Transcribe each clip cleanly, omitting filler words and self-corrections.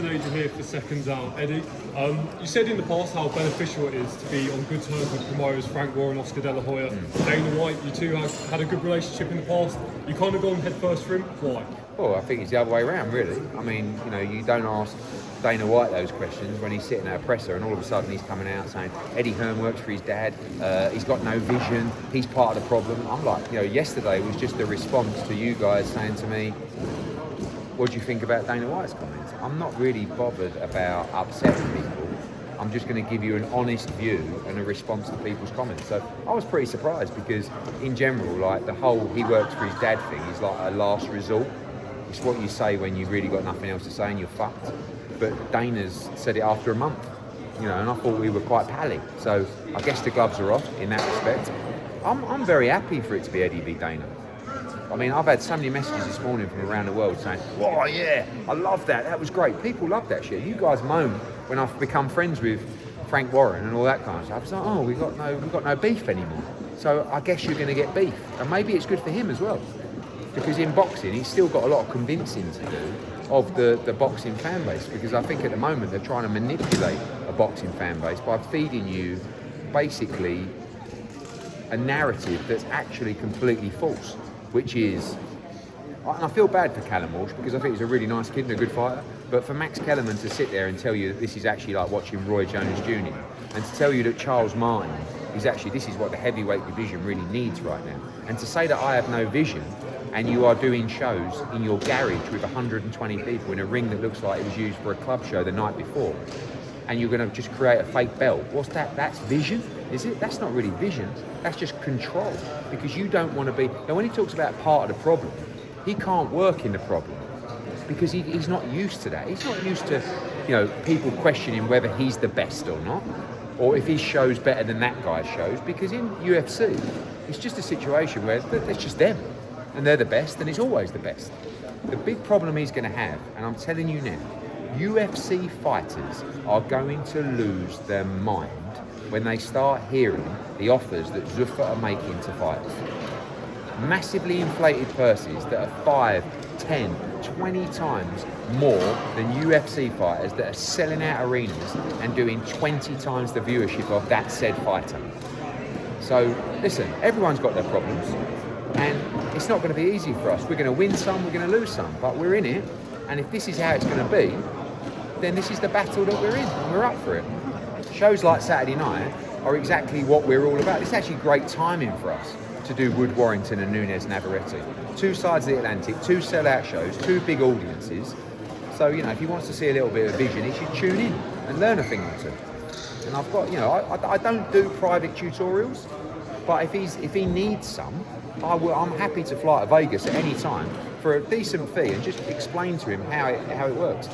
You're here for seconds out, Eddie. You said in the past how beneficial it is to be on good terms with promoters Frank Warren, Oscar De La Hoya, Dana White. You two have had a good relationship in the past. You kind of gone head first for him. Why? Well, I think it's the other way around, really. I mean, you don't ask Dana White those questions when he's sitting at a presser and all of a sudden he's coming out saying Eddie Hearn works for his dad, he's got no vision, he's part of the problem. I'm like, yesterday was just a response to you guys saying to me, what do you think about Dana White's comments? I'm not really bothered about upsetting people. I'm just going to give you an honest view and a response to people's comments. So I was pretty surprised because in general, like the whole he works for his dad thing is like a last resort. It's what you say when you've really got nothing else to say and you're fucked. But Dana's said it after a month, and I thought we were quite pally. So I guess the gloves are off in that respect. I'm very happy for it to be Eddie v Dana. I mean, I've had so many messages this morning from around the world saying, "Oh yeah, I love that. That was great." People love that shit. You guys moan when I've become friends with Frank Warren and all that kind of stuff. It's like, oh, we've got no beef anymore. So I guess you're going to get beef, and maybe it's good for him as well, because in boxing he's still got a lot of convincing to do of the boxing fan base. Because I think at the moment they're trying to manipulate a boxing fan base by feeding you basically a narrative that's actually completely false. Which is, and I feel bad for Callum Walsh because I think he's a really nice kid and a good fighter, but for Max Kellerman to sit there and tell you that this is actually like watching Roy Jones Jr. and to tell you that Charles Martin is actually, this is what the heavyweight division really needs right now, and to say that I have no vision and you are doing shows in your garage with 120 people in a ring that looks like it was used for a club show the night before, and you're going to just create a fake belt. What's that? That's vision, is it? That's not really vision. That's just control. Because you don't want to be... Now, when he talks about part of the problem, he can't work in the problem because he's not used to that. He's not used to, people questioning whether he's the best or not, or if his show's better than that guy's shows. Because in UFC, it's just a situation where it's just them, and they're the best, and it's always the best. The big problem he's going to have, and I'm telling you now, UFC fighters are going to lose their mind when they start hearing the offers that Zuffa are making to fighters. Massively inflated purses that are 5, 10, 20 times more than UFC fighters that are selling out arenas and doing 20 times the viewership of that said fighter. So listen, everyone's got their problems and it's not going to be easy for us. We're going to win some, we're going to lose some, but we're in it, and if this is how it's going to be, then this is the battle that we're in, and we're up for it. Shows like Saturday night are exactly what we're all about. It's actually great timing for us to do Wood Warrington and Nunes Navarrete. Two sides of the Atlantic, two sellout shows, two big audiences. So, if he wants to see a little bit of vision, he should tune in and learn a thing or two. And I've got, I don't do private tutorials, but if he needs some, I'm happy to fly to Vegas at any time for a decent fee and just explain to him how it works.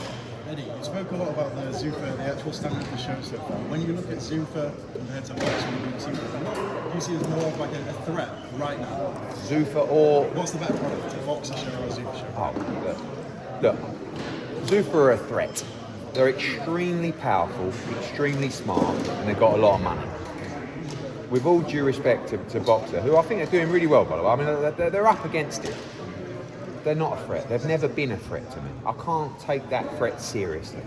Eddie, you spoke a lot about the Zuffa, the actual standard of the show so far. When you look at Zuffa compared to boxing and UFC, do you see it as more of like a threat right now? Zuffa or... What's the better product, a boxing show or a Zuffa show? Oh, look. Zuffa are a threat. They're extremely powerful, extremely smart, and they've got a lot of money. With all due respect to Boxer, who I think are doing really well, by the way. I mean, they're up against it. They're not a threat. They've never been a threat to me. I can't take that threat seriously.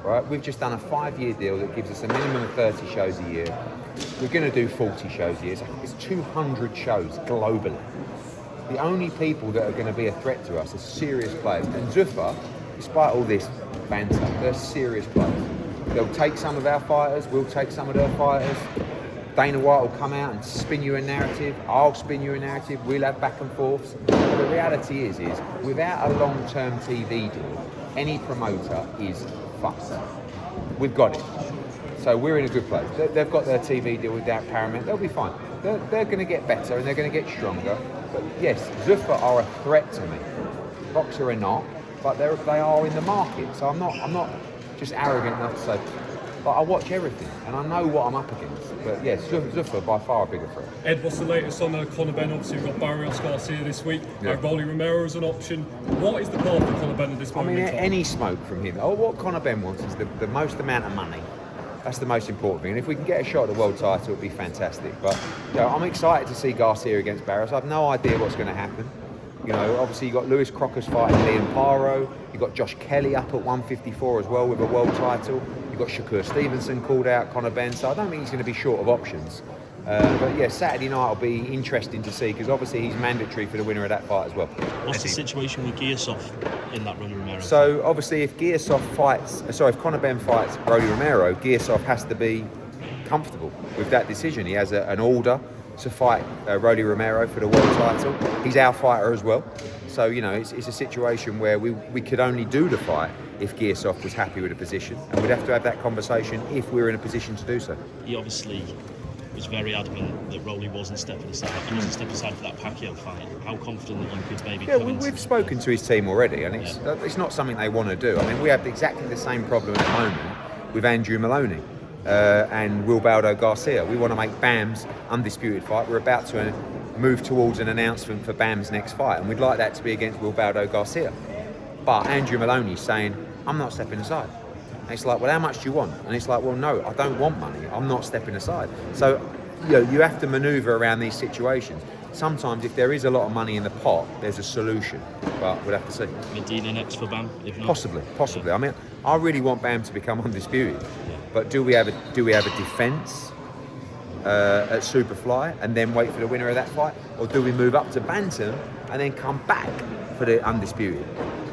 Right? We've just done a 5-year deal that gives us a minimum of 30 shows a year. We're going to do 40 shows a year. It's 200 shows globally. The only people that are going to be a threat to us are serious players. And Zuffa, despite all this banter, they're serious players. They'll take some of our fighters. We'll take some of their fighters. Dana White will come out and spin you a narrative. I'll spin you a narrative. We'll have back and forths. But the reality is without a long-term TV deal, any promoter is fucked. We've got it. So we're in a good place. They've got their TV deal with Paramount. They'll be fine. They're going to get better and they're going to get stronger. But yes, Zuffa are a threat to me. Boxer are not, but they are in the market. So I'm not just arrogant enough to say, but I watch everything and I know what I'm up against. But yes, Zuffa by far a bigger threat. Ed, what's the latest on Conor Benn? Obviously, we've got Barrios Garcia this week. Rolly Romero is an option. What is the path for Conor Benn at this moment? I mean, any smoke from him. What Conor Benn wants is the most amount of money. That's the most important thing. And if we can get a shot at the world title, it'll be fantastic. But I'm excited to see Garcia against Barrios. I have no idea what's going to happen. You know, obviously you got Lewis Crocker's fighting Liam Paro. You got Josh Kelly up at 154 as well with a world title. You got Shakur Stevenson called out, Conor Benn. So I don't think he's going to be short of options. But yeah, Saturday night will be interesting to see because obviously he's mandatory for the winner of that fight as well. What's the situation with Gearsov in that Rolly Romero? So obviously if if Conor Benn fights Rolly Romero, Gearsov has to be comfortable with that decision. He has an order to fight Rolly Romero for the world title. He's our fighter as well. So, you know, it's a situation where we could only do the fight if Gearsov was happy with the position. And we'd have to have that conversation if we were in a position to do so. He obviously was very adamant that Rolly wasn't stepping aside. He wasn't stepping aside for that Pacquiao fight. How confident that you could maybe come into we've spoken to his team already, and it's not something they want to do. I mean, we have exactly the same problem at the moment with Andrew Maloney and Wilbaldo Garcia. We want to make Bam's undisputed fight. We're about to move towards an announcement for Bam's next fight, and we'd like that to be against Wilbaldo Garcia. But Andrew Maloney's saying, I'm not stepping aside. And it's like, well, how much do you want? And it's like, well, no, I don't want money. I'm not stepping aside. So, you know, you have to manoeuvre around these situations. Sometimes, if there is a lot of money in the pot, there's a solution. But we'll have to see. Medina next for Bam, if not. Possibly. Yeah. I mean, I really want Bam to become undisputed. Yeah. But do we have a defence at Superfly and then wait for the winner of that fight, or do we move up to Bantam and then come back for the undisputed?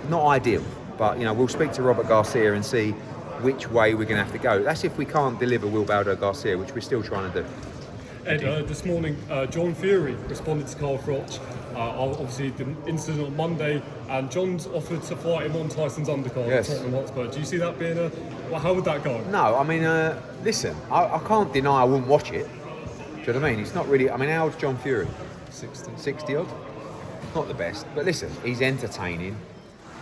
Not ideal. But you know, we'll speak to Robert Garcia and see which way we're going to have to go. That's if we can't deliver Wilbaldo Garcia, which we're still trying to do. Ed, this morning, John Fury responded to Carl Froch. Obviously, the incident on Monday, and John's offered to fight him on Tyson's undercard at Tottenham Hotspur. Do you see that being how would that go? No, I mean, listen, I can't deny I wouldn't watch it. Do you know what I mean? It's not really, I mean, how old's John Fury? 60 odd? Not the best, but listen, he's entertaining.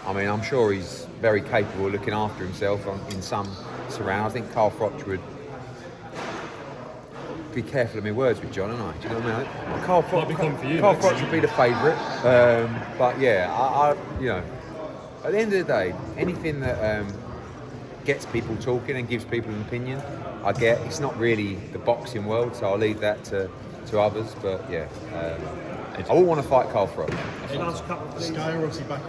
I mean, I'm sure he's very capable of looking after himself in some surround. I think Carl Froch would be careful of my words with John, and I. Do you know what I mean? Carl Froch would be the favourite. But yeah, I, you know, at the end of the day, anything that gets people talking and gives people an opinion, I get. It's not really the boxing world, so I'll leave that to others. But yeah. I wouldn't want to fight Carl Froch. Sky are obviously back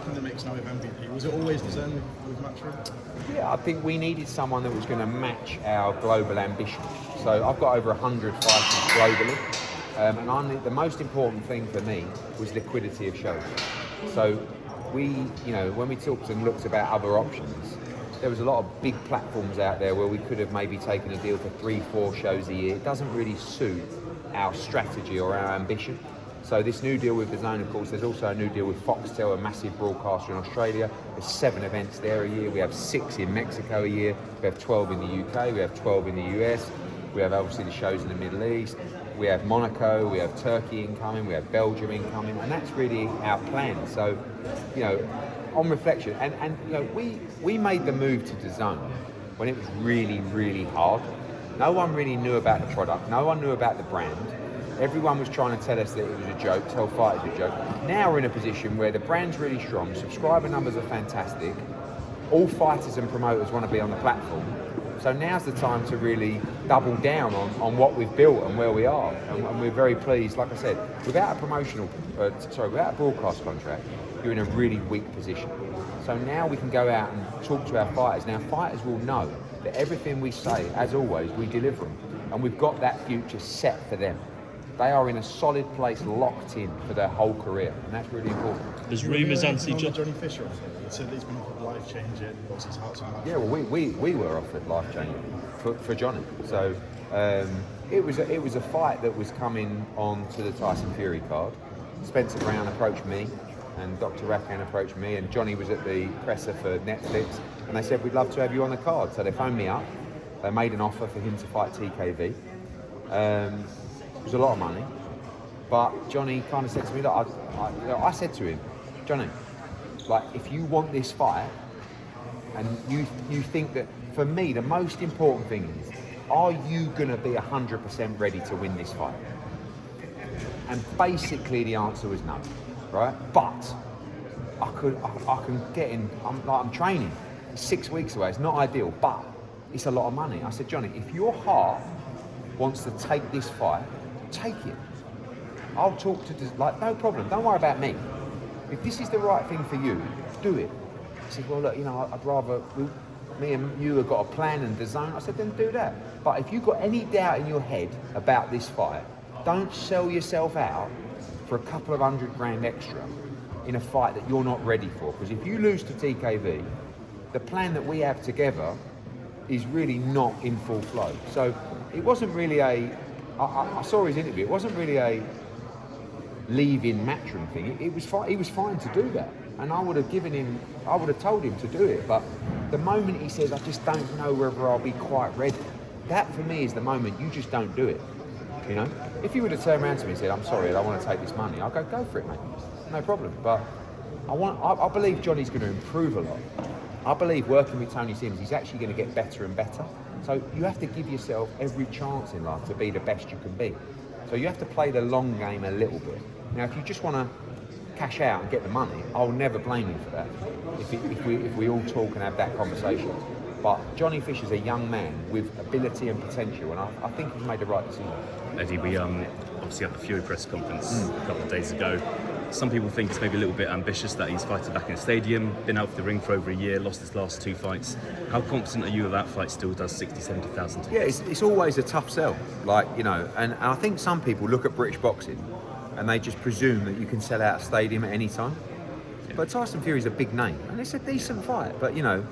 in the mix now with MVP. Was it always deserved with Matchroom? Yeah, I think we needed someone that was going to match our global ambition. So I've got over 100 fighters globally, and the most important thing for me was liquidity of shows. So when we talked and looked about other options, there was a lot of big platforms out there where we could have maybe taken a deal for 3-4 shows a year. It doesn't really suit our strategy or our ambition. So this new deal with DAZN, of course, there's also a new deal with Foxtel, a massive broadcaster in Australia. There's 7 events there a year. We have 6 in Mexico a year. We have 12 in the UK. We have 12 in the US. We have obviously the shows in the Middle East. We have Monaco. We have Turkey incoming. We have Belgium incoming. And that's really our plan. So, you know, on reflection, and you know, we made the move to DAZN when it was really, really hard. No one really knew about the product. No one knew about the brand. Everyone was trying to tell us that it was a joke, tell fighters a joke. Now we're in a position where the brand's really strong, subscriber numbers are fantastic, all fighters and promoters want to be on the platform. So now's the time to really double down on what we've built and where we are. And we're very pleased, like I said, without a broadcast contract, you're in a really weak position. So now we can go out and talk to our fighters. Now fighters will know that everything we say, as always, we deliver them. And we've got that future set for them. They are in a solid place, locked in for their whole career, and that's really important. There's rumours Johnny Fisher offer. He said he's been offered life-changing, what's his heart's on life. Yeah, well, we were offered life-changing for Johnny. So it was a fight that was coming on to the Tyson Fury card. Spencer Brown approached me, and Dr. Rakan approached me, and Johnny was at the presser for Netflix, and they said, we'd love to have you on the card. So they phoned me up. They made an offer for him to fight TKV. It was a lot of money, but Johnny kind of said to me, look, I said to him, Johnny, like, if you want this fight, and you think that, for me, the most important thing is, are you going to be 100% ready to win this fight? And basically the answer was no, right? But I can get in, I'm training, it's 6 weeks away, it's not ideal, but it's a lot of money. I said, Johnny, if your heart wants to take this fight, take it. I'll talk to like no problem. Don't worry about me. If this is the right thing for you, do it. He said, well, look, you know, I'd rather me and you have got a plan and design. I said, then do that. But if you've got any doubt in your head about this fight, don't sell yourself out for a couple of $100,000 extra in a fight that you're not ready for. Because if you lose to TKV, the plan that we have together is really not in full flow. So it wasn't really I saw his interview. It wasn't really a leaving Matchroom thing. It was fine. He was fine to do that, and I would have told him to do it. But the moment he says, I just don't know whether I'll be quite ready, that for me is the moment you just don't do it. You know, if you would have turned around to me and said, I'm sorry, I don't want to take this money, I'll go for it, mate. No problem. But I believe Johnny's going to improve a lot. I believe working with Tony Sims, he's actually going to get better and better. So you have to give yourself every chance in life to be the best you can be. So you have to play the long game a little bit. Now, if you just want to cash out and get the money, I'll never blame you for that. If we all talk and have that conversation. But Johnny Fisher's a young man with ability and potential, and I think he's made the right decision. Eddie, we obviously had the Fury press conference a couple of days ago. Some people think it's maybe a little bit ambitious that he's fighting back in a stadium, been out of the ring for over a year, lost his last 2 fights. How confident are you that fight still does 60, 70,000 tickets? Yeah, it's always a tough sell. Like, you know, and I think some people look at British boxing and they just presume that you can sell out a stadium at any time. Yeah. But Tyson Fury's a big name, and it's a decent fight. But, you know,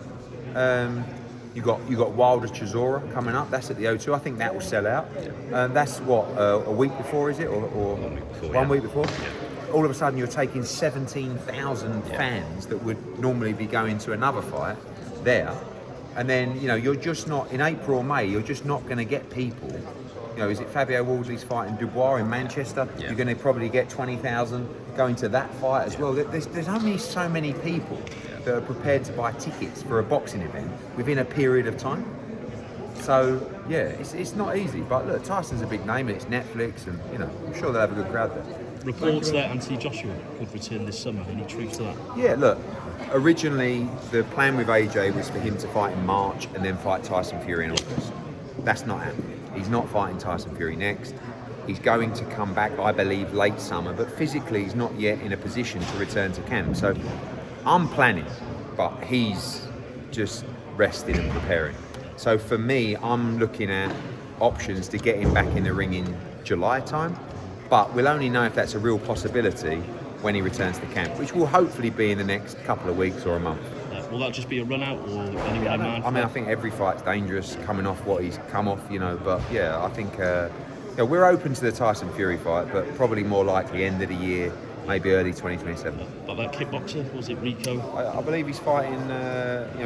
you got Wilder Chisora coming up. That's at the O2. I think that will sell out. Yeah. That's what, a week before, is it? Or 1 week before. 1 week before? Yeah. All of a sudden you're taking 17,000 fans that would normally be going to another fight there, and then, you know, you're just not, in April or May, you're just not going to get people. You know, is it Fabio Wardley's fighting Dubois in Manchester? Yeah. You're going to probably get 20,000 going to that fight as well. There's only so many people that are prepared to buy tickets for a boxing event within a period of time. So yeah, it's not easy. But look, Tyson's a big name, and it's Netflix, and, you know, I'm sure they'll have a good crowd there. Reports that Anthony Joshua could return this summer. Any truth to that? Yeah, look, originally the plan with AJ was for him to fight in March and then fight Tyson Fury in August. That's not happening. He's not fighting Tyson Fury next. He's going to come back, I believe, late summer, but physically he's not yet in a position to return to camp. So I'm planning, but he's just resting and preparing. So for me, I'm looking at options to get him back in the ring in July time. But we'll only know if that's a real possibility when he returns to camp, which will hopefully be in the next couple of weeks or a month. Will that just be a run out, or anyone in mind? I mean, I think every fight's dangerous coming off what he's come off, you know. But yeah, I think we're open to the Tyson Fury fight, but probably more likely end of the year, maybe early 2027. But that kickboxer, was it Rico? I believe he's fighting.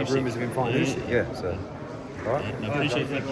Rumours of him fighting Usyk. Yeah. So, all right. I appreciate it.